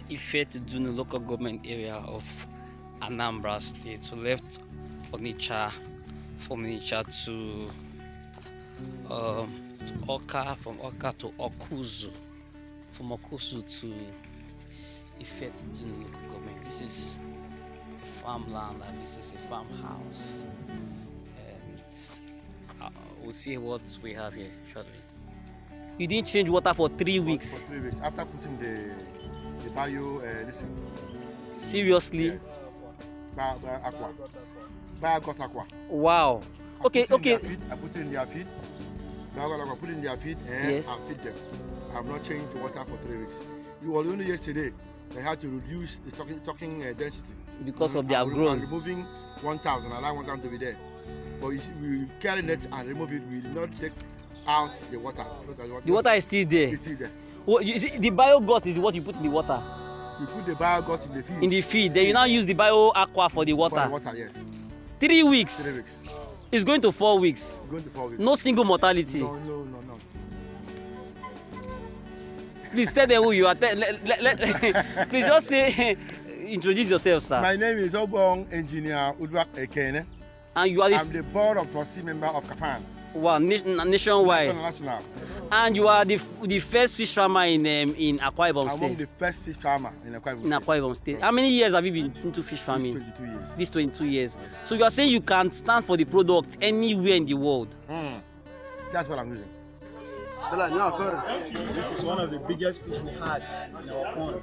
is Ife-Dunu local government area of Anambra State. So left Onitsha, from Onitsha to Oka, from Oka to Okuzu, from Okuzu to Ife-Dunu local government. This is farmland and this is a farmhouse. And we'll see what we have here shortly. You didn't change water for 3 weeks. For 3 weeks after putting the bio Seriously? Yes. Aqua. Bio got aqua. Wow. I Okay. put it in their feed. I put it in their feed and Yes. I feed them. I have not changed the water for 3 weeks. It was only yesterday they had to reduce the stocking density Because of their I'm growth. removing 1,000. I like 1,000 to be there. But we carry net and remove it. We will not take out the water. The water is still there. It's still there. Well, you see, the bio gut is what you put in the water. We put the bio gut in the feed. In the feed. Then you now use the bio aqua for the For water. the water, yes. 3 weeks. 3 weeks. It's going to 4 weeks. Going to 4 weeks. No single mortality. No. Please tell them who you are. Please just say, introduce yourself, sir. My name is Obong Engineer Udwak Ekene. And you are I'm the board of trustee member of Kafan. nationwide. International. And you are the first fish farmer in Akwa Ibom Among State. the first fish farmer in Akwa Ibom In Akwa Ibom State. How many years have you been into fish farming? 22 years. These 22 years. So you are saying you can stand for the product anywhere in the world. That's what I'm using. This is one of the biggest fish we had in our pond.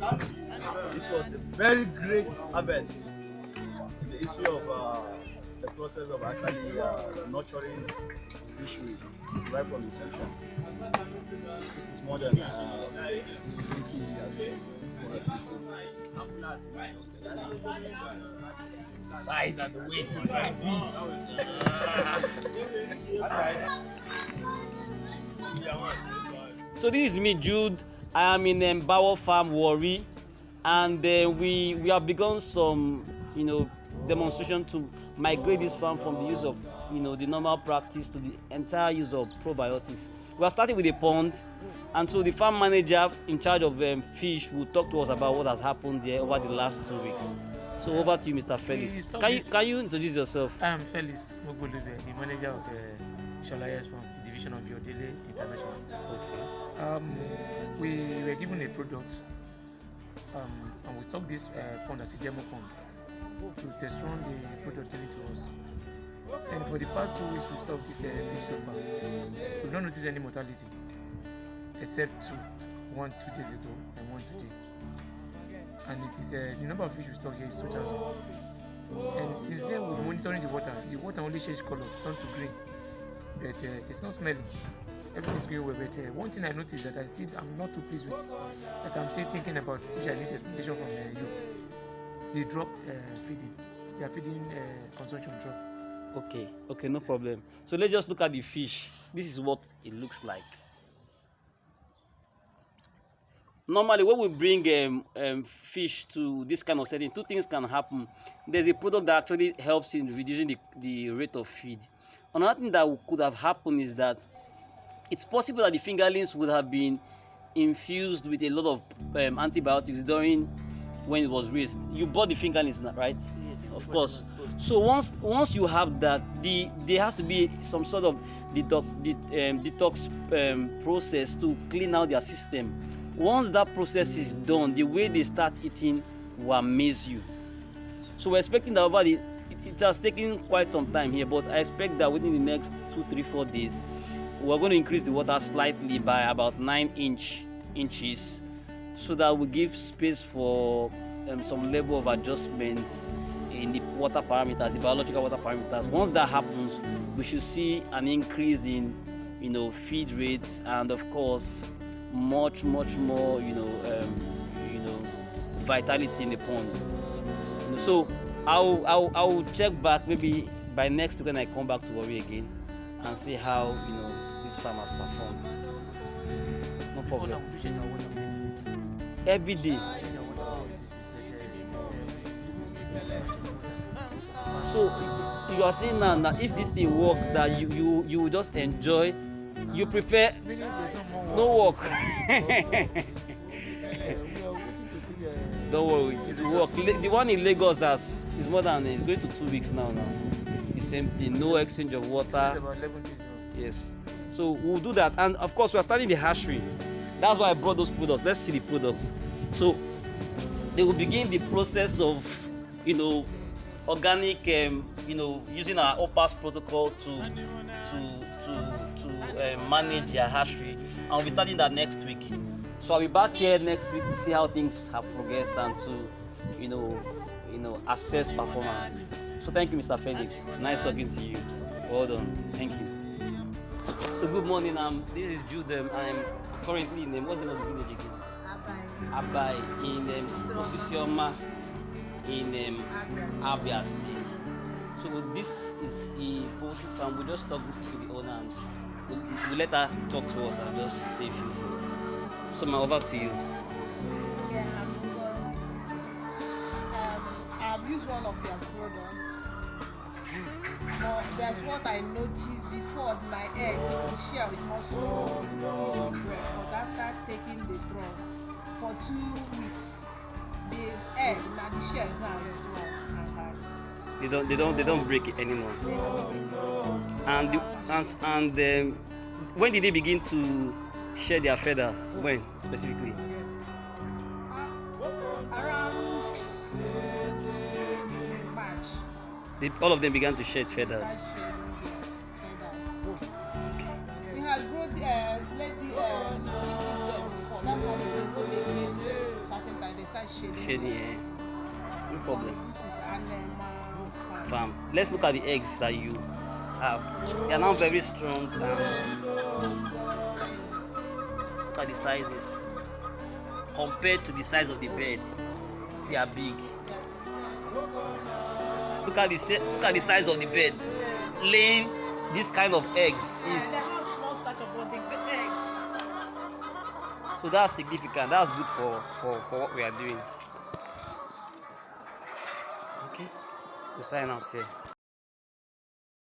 This was a very great harvest in the history of the process of actually nurturing fishery right from inception. This is more than 20 years. This is one of the size and the weight is very big. So this is me, Jude. I am in Bawo Farm, Warri, and we have begun some, demonstration to migrate this farm from the use of, the normal practice to the entire use of probiotics. We are starting with a pond, and so the farm manager in charge of fish will talk to us about what has happened there over the last 2 weeks. So over to you, Mr. Felix. Can you introduce yourself? I'm Felix Mogolube, the manager of the Sholayes from division of Biodele International. Okay. We were given a product, and we stocked this pond as a demo pond to test run the product given to us. And for the past 2 weeks, we stocked this fish so far. We've not noticed any mortality, except two. One 2 days ago and one today. And it is the number of fish we stock here is 2,000. And since then, we're monitoring the water. The water only changed color, turned to green, but it's not smelling. Everything's going well. But one thing I noticed that I'm not too pleased with, that I'm still thinking about, which I need explanation from you. They dropped feeding. Their feeding consumption dropped. Okay, no problem. So let's just look at the fish. This is what it looks like. Normally, when we bring fish to this kind of setting, two things can happen. There's a product that actually helps in reducing the rate of feed. Another thing that could have happened is that it's possible that the fingerlings would have been infused with a lot of antibiotics during when it was raised. You bought the fingerlings, right? Yes, of course. So once you have that, there has to be some sort of detox process to clean out their system. Once that process is done, the way they start eating will amaze you. So we're expecting that it has taken quite some time here, but I expect that within the next 2, 3, 4 days, we're going to increase the water slightly by about 9 inches, so that will give space for some level of adjustment in the water parameters, the biological water parameters. Once that happens, we should see an increase in, feed rates, and of course, much more, vitality in the pond. So I'll check back maybe by next week when I come back to Warri again and see how this farm has performed. No problem. Every day. So you are saying now that if this thing works, that you will just enjoy. You prefer no work. We are waiting to to see Don't worry, it will work. The one in Lagos is more than it's going to 2 weeks now. The same thing, no exchange of it's water. about 11 days now. Yes. So we'll do that, and of course we are starting the hatchery. That's why I brought those products. Let's see the products. So they will begin the process of, organic, using our OPAS protocol to manage their hatchery, and we'll be starting that next week. So I'll be back here next week to see how things have progressed and to, assess performance. So thank you, Mr. Felix. Nice talking to you. Well done. Thank you. So good morning. This is Jude. I'm currently in what's the name of the village again? Abai in Osisioma in Abia State. So this is a poultry farm. We just talk to the owner and we let her talk to us and just say a few things. So over to you. Yeah, I've used one of their products. But that's what I noticed before. My egg, the shell is not so easy, but after taking the drug for 2 weeks, the egg, now the shell is now strong and hard. They don't break it anymore. They don't. And when did they begin to shed their feathers? When specifically? Around March. All of them began to shed feathers. Start shedding their feathers. We had grown, let the before. That's why they get certain time they start shedding. Shedding, yeah. No problem. This is animal Farm. Let's look at the eggs that you have. They are now very strong and look at the sizes. Compared to the size of the bed, they are big. Look at the size of the bed. Laying this kind of eggs is small stature, but the eggs. so that's significant. That's good for what we are doing. Okay, we'll sign out here.